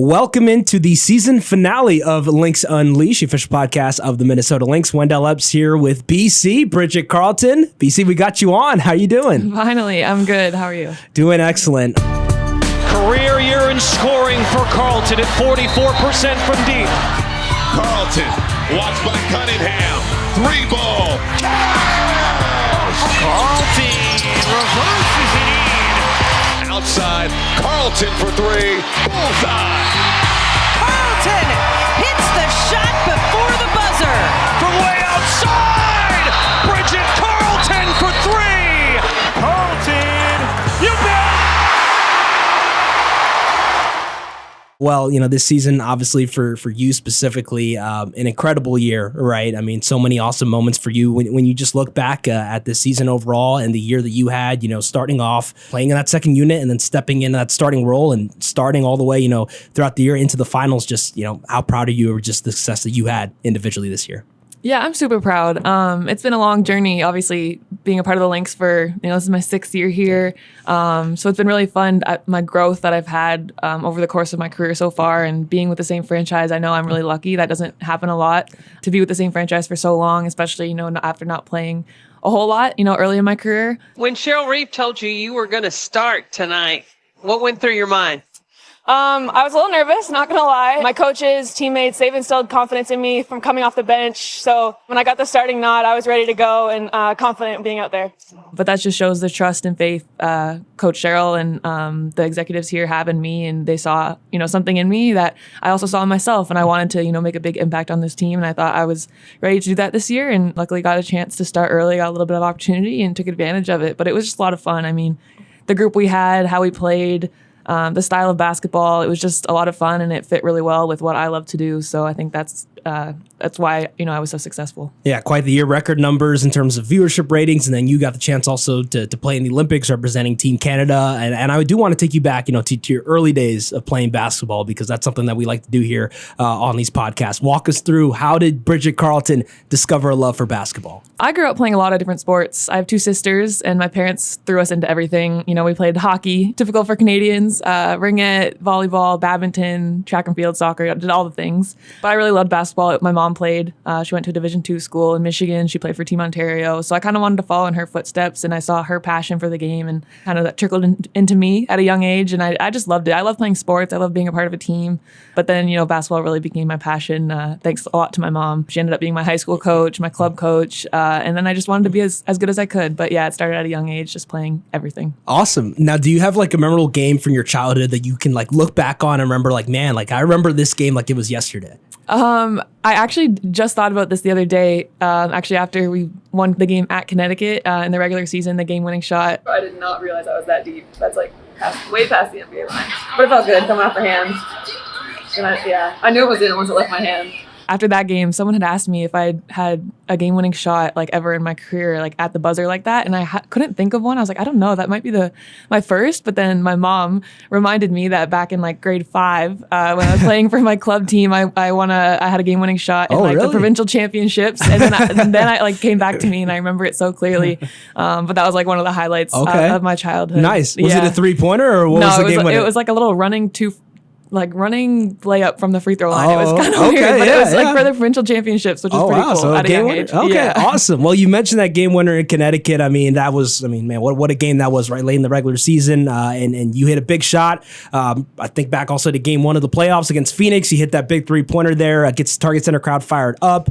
Welcome into the season finale of Lynx Unleashed, the official podcast of the Minnesota Lynx. Wendell Epps here with BC, Bridget, Carleton. BC, we got you on. How you doing? Finally, I'm good. How are you? Doing excellent. Career year in scoring for Carleton at 44% from deep. Carleton, watched by Cunningham. 3-ball. Carleton reverses it. Outside, Carleton for 3. Bullseye. Carleton hits the shot before the buzzer. From way outside, Bridget Carleton for 3. Carleton, you bet. Well, this season, obviously for you specifically, an incredible year, right? I mean, so many awesome moments for you when you just look back at this season overall and the year that you had, starting off playing in that second unit and then stepping in that starting role and starting all the way, throughout the year into the finals. Just, how proud are you of just the success that you had individually this year? Yeah, I'm super proud. It's been a long journey, obviously, being a part of the Lynx for, this is my 6th year here. So it's been really fun, my growth that I've had over the course of my career so far, and being with the same franchise. I know I'm really lucky. That doesn't happen a lot, to be with the same franchise for so long, especially, after not playing a whole lot, early in my career. When Cheryl Reeve told you were going to start tonight, what went through your mind? I was a little nervous, not gonna lie. My coaches, teammates, they've instilled confidence in me from coming off the bench. So when I got the starting nod, I was ready to go and confident being out there. But that just shows the trust and faith Coach Cheryl and the executives here have in me, and they saw, something in me that I also saw in myself, and I wanted to, make a big impact on this team, and I thought I was ready to do that this year, and luckily got a chance to start early, got a little bit of opportunity, and took advantage of it. But it was just a lot of fun. I mean, the group we had, how we played, the style of basketball, it was just a lot of fun, and it fit really well with what I love to do. So I think that's why, I was so successul. Yeah, quite the year. Record numbers in terms of viewership ratings, and then you got the chance also to play in the Olympics representing Team Canada. And I do want to take you back, to your early days of playing basketball, because that's something that we like to do here on these podcasts. Walk us through, how did Bridget Carleton discover a love for basketball? I grew up playing a lot of different sports. I have 2 sisters, and my parents threw us into everything. We played hockey, typical for Canadians, ringette, volleyball, badminton, track and field, soccer. I did all the things. But I really loved basketball. My mom played. She went to a Division II school in Michigan. She played for Team Ontario. So I kind of wanted to follow in her footsteps, and I saw her passion for the game, and kind of that trickled into me at a young age. And I just loved it. I love playing sports. I love being a part of a team. But then, basketball really became my passion. Thanks a lot to my mom. She ended up being my high school coach, my club coach. And then I just wanted to be as good as I could. But yeah, it started at a young age, just playing everything. Awesome. Now, do you have a memorable game from your childhood that you can look back on and remember man, I remember this game like it was yesterday? I actually just thought about this the other day. Actually, after we won the game at Connecticut in the regular season, the game-winning shot. I did not realize I was that deep. That's way past the NBA line. But it felt good coming off the hand. And I knew it was in once it left my hand. After that game, someone had asked me if I'd had a game-winning shot ever in my career, at the buzzer like that, and I couldn't think of one. I was I don't know, that might be my first. But then my mom reminded me that back in grade 5, when I was playing for my club team, I had a game-winning shot in really? the provincial championships, and then I came back to me, and I remember it so clearly. But that was one of the highlights of my childhood. Nice. Was it a 3-pointer or what was the game winner? It was a little running layup from the free throw line. It was kind of okay, weird, but yeah, it was for the provincial championships, which is pretty cool So at a young winner? age. Okay, yeah. Awesome. Well, you mentioned that game winner in Connecticut. That was, man, what a game that was, right late in the regular season. And you hit a big shot. I think back also to game 1 of the playoffs against Phoenix. You hit that big 3-pointer there, gets Target Center crowd fired up.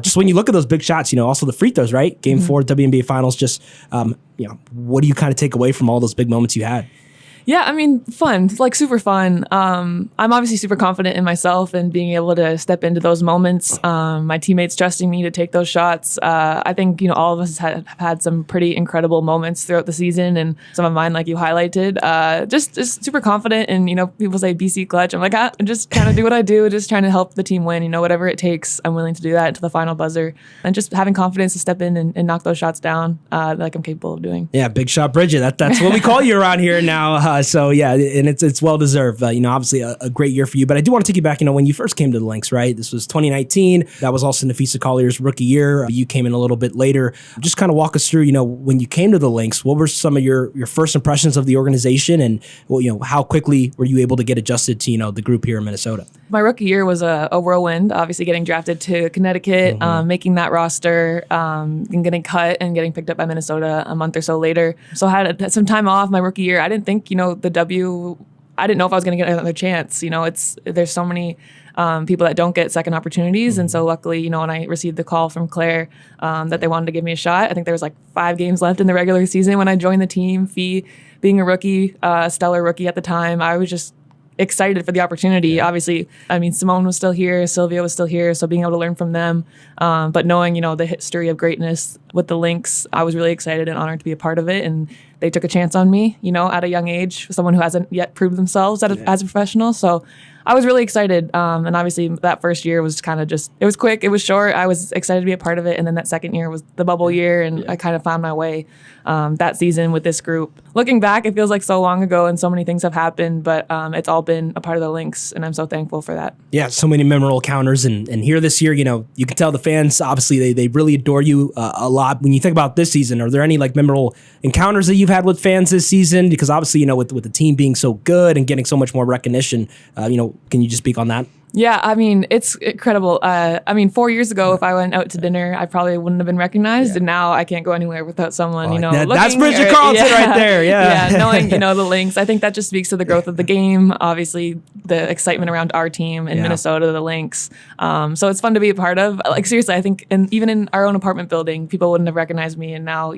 Just when you look at those big shots, also the free throws, right? Game 4 WNBA finals. Just, what do you kind of take away from all those big moments you had? Yeah, fun, super fun. I'm obviously super confident in myself and being able to step into those moments. My teammates trusting me to take those shots. I think, all of us have had some pretty incredible moments throughout the season, and some of mine, like you highlighted, just super confident. And, people say BC clutch. I'm I'm just trying to do what I do, just trying to help the team win. Whatever it takes, I'm willing to do that until the final buzzer. And just having confidence to step in and knock those shots down like I'm capable of doing. Yeah, big shot Bridget. That's what we call you around here now. So yeah, and it's well deserved. Obviously a great year for you. But I do want to take you back. When you first came to the Lynx, right? This was 2019. That was also Nafisa Collier's rookie year. You came in a little bit later. Just kind of walk us through. When you came to the Lynx, what were some of your first impressions of the organization, and how quickly were you able to get adjusted to the group here in Minnesota? My rookie year was a whirlwind. Obviously, getting drafted to Connecticut, making that roster, and getting cut and getting picked up by Minnesota a month or so later. So I had some time off my rookie year. I didn't think, I didn't know if I was going to get another chance. There's so many people that don't get second opportunities. And so luckily, when I received the call from Claire that they wanted to give me a shot, I think there was like 5 games left in the regular season when I joined the team. Fee, being a rookie, a stellar rookie at the time, I was just excited for the opportunity. Yeah. Obviously, Simone was still here, Sylvia was still here, so being able to learn from them. But knowing, the history of greatness with the Lynx, I was really excited and honored to be a part of it. And they took a chance on me, at a young age, someone who hasn't yet proved themselves as a professional. So I was really excited. And obviously that first year was kind of it was quick, it was short. I was excited to be a part of it. And then that second year was the bubble year. And I kind of found my way that season with this group. Looking back, it feels like so long ago and so many things have happened, but it's all been a part of the Lynx. And I'm so thankful for that. Yeah, so many memorable encounters. And here this year, you can tell the fans, obviously, they really adore you a lot. When you think about this season, are there any memorable encounters that you've had with fans this season? Because obviously, with the team being so good and getting so much more recognition, can you just speak on that? Yeah, it's incredible. 4 years ago, if I went out to dinner, I probably wouldn't have been recognized. And now I can't go anywhere without someone, that's Bridget Carleton right there. Yeah. Yeah, knowing, the Lynx. I think that just speaks to the growth of the game. Obviously, the excitement around our team in Minnesota, the Lynx. So it's fun to be a part of. Seriously, I think, and even in our own apartment building, people wouldn't have recognized me. And now,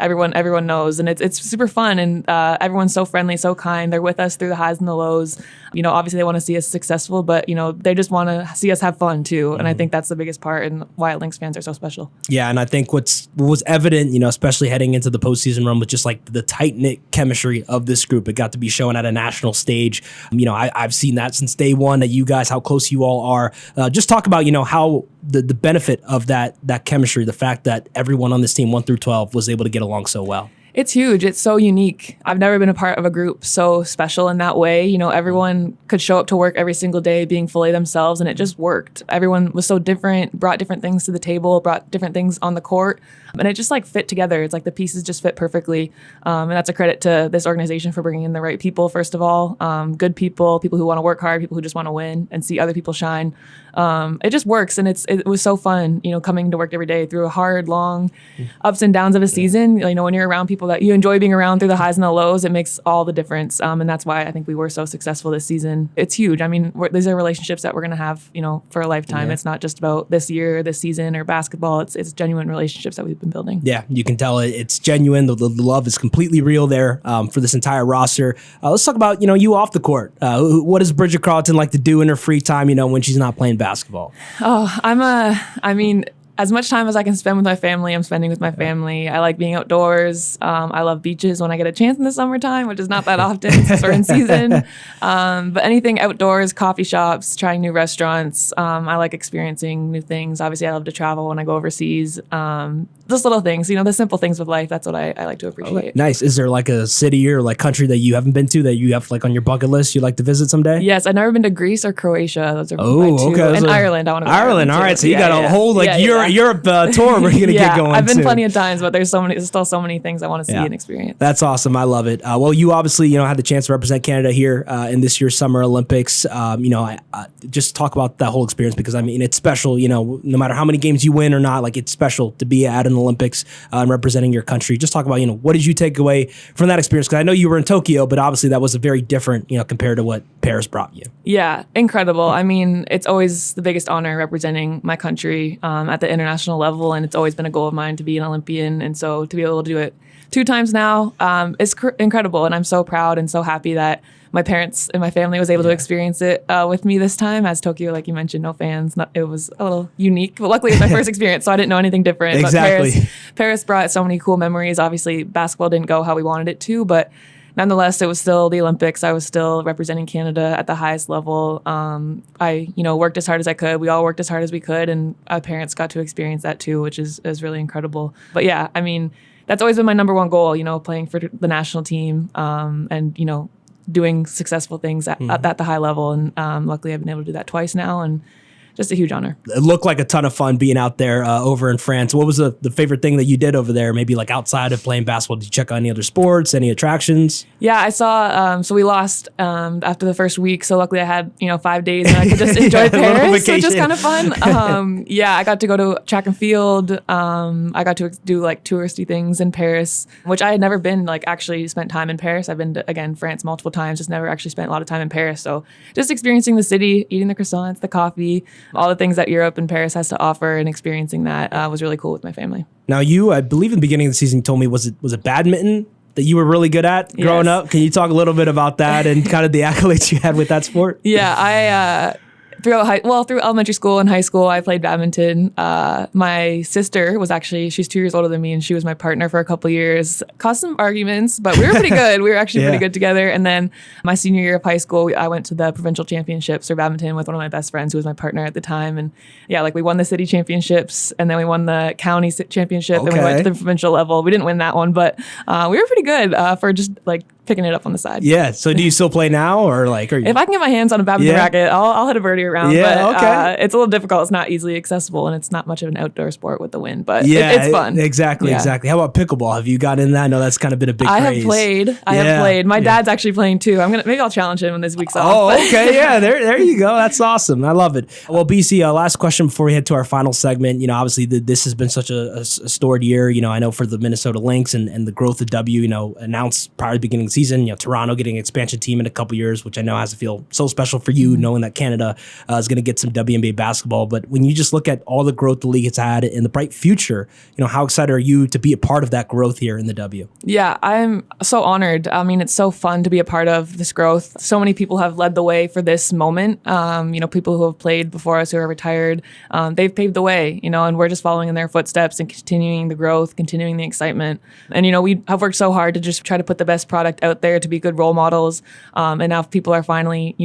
everyone knows, and it's super fun, and everyone's so friendly, so kind. They're with us through the highs and the lows. Obviously they want to see us successful, but they just want to see us have fun too. And I think that's the biggest part and why Lynx fans are so special. Yeah, and I think what was evident, especially heading into the postseason run, was just the tight knit chemistry of this group. It got to be shown at a national stage. I've seen that since day one. That you guys, how close you all are. Just talk about how the benefit of that chemistry, the fact that everyone on this team 1 through 12 was able to get along so well. It's huge. It's so unique. I've never been a part of a group so special in that way. Everyone could show up to work every single day being fully themselves, and it just worked. Everyone was so different, brought different things to the table, brought different things on the court, and it just fit together. It's the pieces just fit perfectly. And that's a credit to this organization for bringing in the right people, first of all. Good people who want to work hard, people who just want to win and see other people shine. It just works, and it was so fun, coming to work every day through a hard, long ups and downs of a season. When you're around people that you enjoy being around through the highs and the lows, it makes all the difference. And that's why I think we were so successful this season. It's huge. These are relationships that we're going to have, for a lifetime. Yeah. It's not just about this year, this season, or basketball. It's genuine relationships that we've been building. Yeah, you can tell it's genuine. The love is completely real there for this entire roster. Let's talk about, you off the court. What does Bridget Carleton like to do in her free time, when she's not playing basketball? As much time as I can spend with my family, I'm spending with my family. I like being outdoors. I love beaches when I get a chance in the summertime, which is not that often since we're in season. But anything outdoors, coffee shops, trying new restaurants. I like experiencing new things. Obviously, I love to travel when I go overseas. Just little things, the simple things with life. That's what I like to appreciate. Nice. Is there a city or country that you haven't been to that you have on your bucket list you'd like to visit someday? Yes, I've never been to Greece or Croatia. Those are my two. Okay. And Ireland. I want to go to Ireland. All right. So you got a whole Europe tour we're going to get going. I've been plenty of times, but there's still so many things I want to see and experience. That's awesome. I love it. Well, you obviously, had the chance to represent Canada here in this year's Summer Olympics. I just talk about that whole experience because it's special, no matter how many games you win or not, it's special to be at an Olympics and representing your country. Just talk about, what did you take away from that experience? Because I know you were in Tokyo, but obviously that was a very different, compared to what Paris brought you. Yeah, incredible. It's always the biggest honor representing my country at the international level, and it's always been a goal of mine to be an Olympian. And so to be able to do it 2 times now is incredible, and I'm so proud and so happy that my parents and my family was able to experience it with me this time. As Tokyo, like you mentioned, no fans. It was a little unique, but luckily it was my first experience, so I didn't know anything different. Exactly. But Paris brought so many cool memories. Obviously, basketball didn't go how we wanted it to, but nonetheless, it was still the Olympics. I was still representing Canada at the highest level. I worked as hard as I could. We all worked as hard as we could, and our parents got to experience that too, which is really incredible. But yeah, that's always been my number one goal, playing for the national team, and, doing successful things at the high level. And luckily I've been able to do that twice now, and just a huge honor. It looked like a ton of fun being out there over in France. What was the favorite thing that you did over there? Maybe like outside of playing basketball, did you check out any other sports, any attractions? Yeah, I saw, so we lost after the first week. So luckily I had, 5 days and I could just enjoy Paris, which was kind of fun. Yeah, I got to go to track and field. I got to do like touristy things in Paris, which I had never been, like actually spent time in Paris. I've been to, again, France multiple times, just never actually spent a lot of time in Paris. So just experiencing the city, eating the croissants, the coffee, all the things that Europe and Paris has to offer, and experiencing that was really cool with my family. Now you, I believe in the beginning of the season, you told me, was it badminton that you were really good at growing up? Can you talk a little bit about that and kind of the accolades you had with that sport? Yeah, I through elementary school and high school, I played badminton. My sister was she's 2 years older than me, and she was my partner for a couple of years. Caused some arguments, but we were pretty good. We were actually pretty good together. And then my senior year of high school, I went to the provincial championships for badminton with one of my best friends who was my partner at the time. And yeah, like we won the city championships, and then we won the county championship, and we went to the provincial level. We didn't win that one, but we were pretty good for just like picking it up on the side. Yeah. So do you still play now, or like? If I can get my hands on a badminton racket, I'll hit a birdie around. Yeah. But it's a little difficult. It's not easily accessible, and it's not much of an outdoor sport with the wind. But yeah, it's fun. Exactly. How about pickleball? Have you got in that? I know that's kind of been a big craze. I have played. My dad's actually playing too. Maybe I'll challenge him when this week's off. Oh, okay. Yeah. There you go. That's awesome. I love it. Well, BC, last question before we head to our final segment. Obviously this has been such a storied year. I know for the Minnesota Lynx and the growth of W. Announced prior to the beginning of the season. Toronto getting an expansion team in a couple years, which I know has to feel so special for you, knowing that Canada is going to get some WNBA basketball. But when you just look at all the growth the league has had in the bright future, how excited are you to be a part of that growth here in the W? Yeah, I'm so honored. I mean, it's so fun to be a part of this growth. So many people have led the way for this moment. People who have played before us, who are retired, they've paved the way, and we're just following in their footsteps and continuing the growth, continuing the excitement. And, we have worked so hard to just try to put the best product out there, to be good role models. And now people are finally,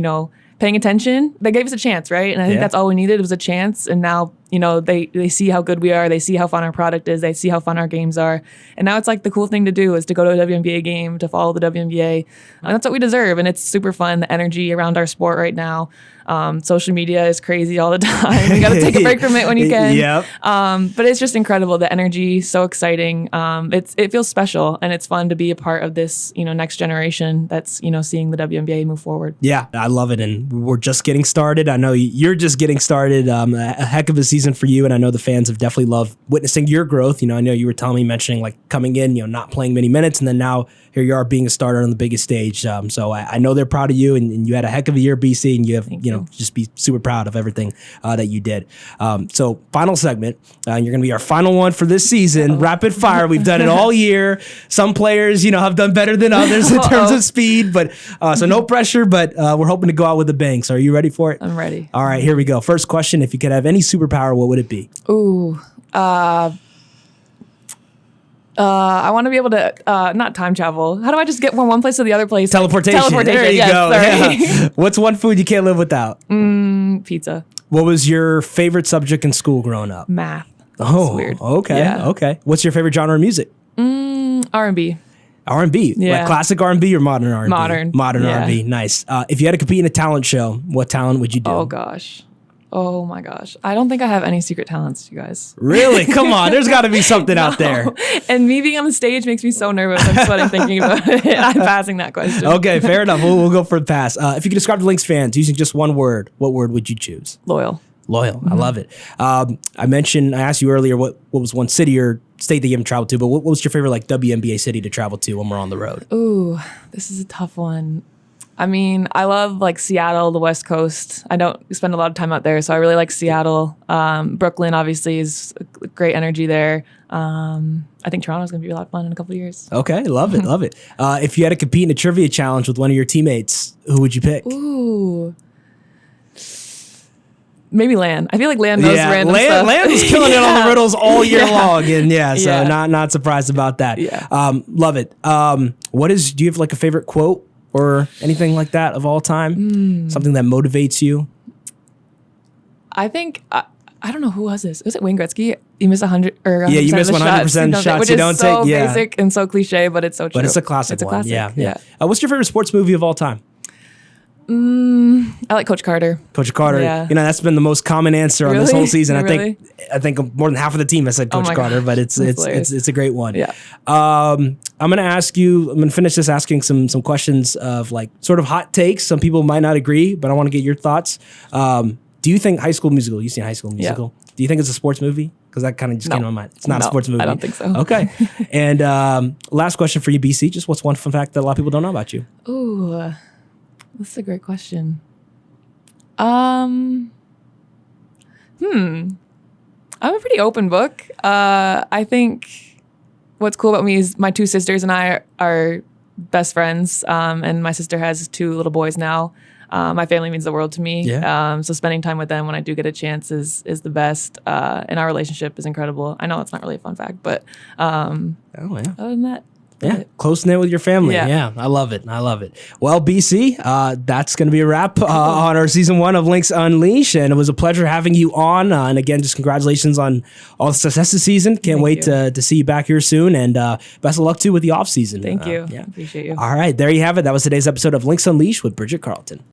paying attention. They gave us a chance, right? And I think that's all we needed was a chance. And now, they see how good we are. They see how fun our product is. They see how fun our games are. And now it's like the cool thing to do is to go to a WNBA game, to follow the WNBA. And that's what we deserve. And it's super fun, the energy around our sport right now. Social media is crazy all the time. You got to take a break from it when you can. Yep. But it's just incredible. The energy, so exciting. It feels special, and it's fun to be a part of this, next generation that's, seeing the WNBA move forward. Yeah, I love it. And we're just getting started. I know you're just getting started. A heck of a season for you. And I know the fans have definitely loved witnessing your growth. I know you were telling me, mentioning like coming in, not playing many minutes, and then now here you are being a starter on the biggest stage. So I know they're proud of you, and you had a heck of a year, BC, and you have, just be super proud of everything that you did. So final segment, you're going to be our final one for this season. Rapid fire. We've done it all year. Some players, have done better than others in terms of speed, but so no pressure, but we're hoping to go out with a bang. So are you ready for it? I'm ready. All right, here we go. First question. If you could have any superpower, what would it be? Ooh, I want to be able to not time travel. How do I just get from one place to the other place? Teleportation. There you go. Sorry. Yeah. What's one food you can't live without? Pizza. What was your favorite subject in school growing up? Math. Oh, weird. Okay. Yeah. Okay. What's your favorite genre of music? R&B. R&B? Yeah. Like classic R&B or modern R&B? Modern yeah. R&B. Nice. If you had to compete in a talent show, what talent would you do? Oh, gosh. Oh my gosh. I don't think I have any secret talents, you guys. Really? Come on. There's got to be something out there. And me being on the stage makes me so nervous. I'm sweating thinking about it. I'm passing that question. Okay, fair enough. We'll go for the pass. If you could describe the Lynx fans using just one word, what word would you choose? Loyal. I love it. I asked you earlier what was one city or state that you haven't traveled to, but what was your favorite like WNBA city to travel to when we're on the road? Ooh, this is a tough one. I mean, I love like Seattle, the West Coast. I don't spend a lot of time out there, so I really like Seattle. Brooklyn, obviously, is great energy there. I think Toronto's going to be a lot of fun in a couple of years. Okay, love it, love it. If you had to compete in a trivia challenge with one of your teammates, who would you pick? Ooh. Maybe Lan. I feel like Lan knows random stuff. Lan was killing it on the riddles all year long, and so not surprised about that. Yeah. Love it. Do you have like a favorite quote or anything like that of all time? Something that motivates you? I think I don't know who was this. Was it Wayne Gretzky? You miss 100 or 100% Yeah, you miss of the 100% shots which you is don't so take. Yeah. basic and so cliche, but it's so true. But it's a classic It's a one. classic. Yeah. What's your favorite sports movie of all time? I like Coach Carter. Coach Carter. Yeah. You know, that's been the most common answer on this Really? whole season. Really? I think more than half of the team has said Coach my Carter, God. but it's hilarious. a great one. Yeah. I'm gonna finish this asking some questions of like sort of hot takes. Some people might not agree, but I want to get your thoughts. Do you think High School Musical? You've seen High School Musical? Yeah. Do you think it's a sports movie? Because that kind of just came to my mind. It's not a sports movie. I don't think so. Okay. And last question for you, BC. Just what's one fun fact that a lot of people don't know about you? Ooh, that's a great question. I'm a pretty open book. I think what's cool about me is my two sisters and I are best friends. And my sister has 2 little boys now. My family means the world to me. Yeah. So spending time with them when I do get a chance is the best. And our relationship is incredible. I know that's not really a fun fact, but other than that, yeah, close knit with your family. Yeah. Yeah, I love it. Well, BC, that's going to be a wrap on our season 1 of Lynx Unleash, and it was a pleasure having you on. And again, just congratulations on all the success this season. Can't wait to see you back here soon, and best of luck too with the off season. Thank you. Yeah, Appreciate you. All right, there you have it. That was today's episode of Lynx Unleash with Bridget Carleton.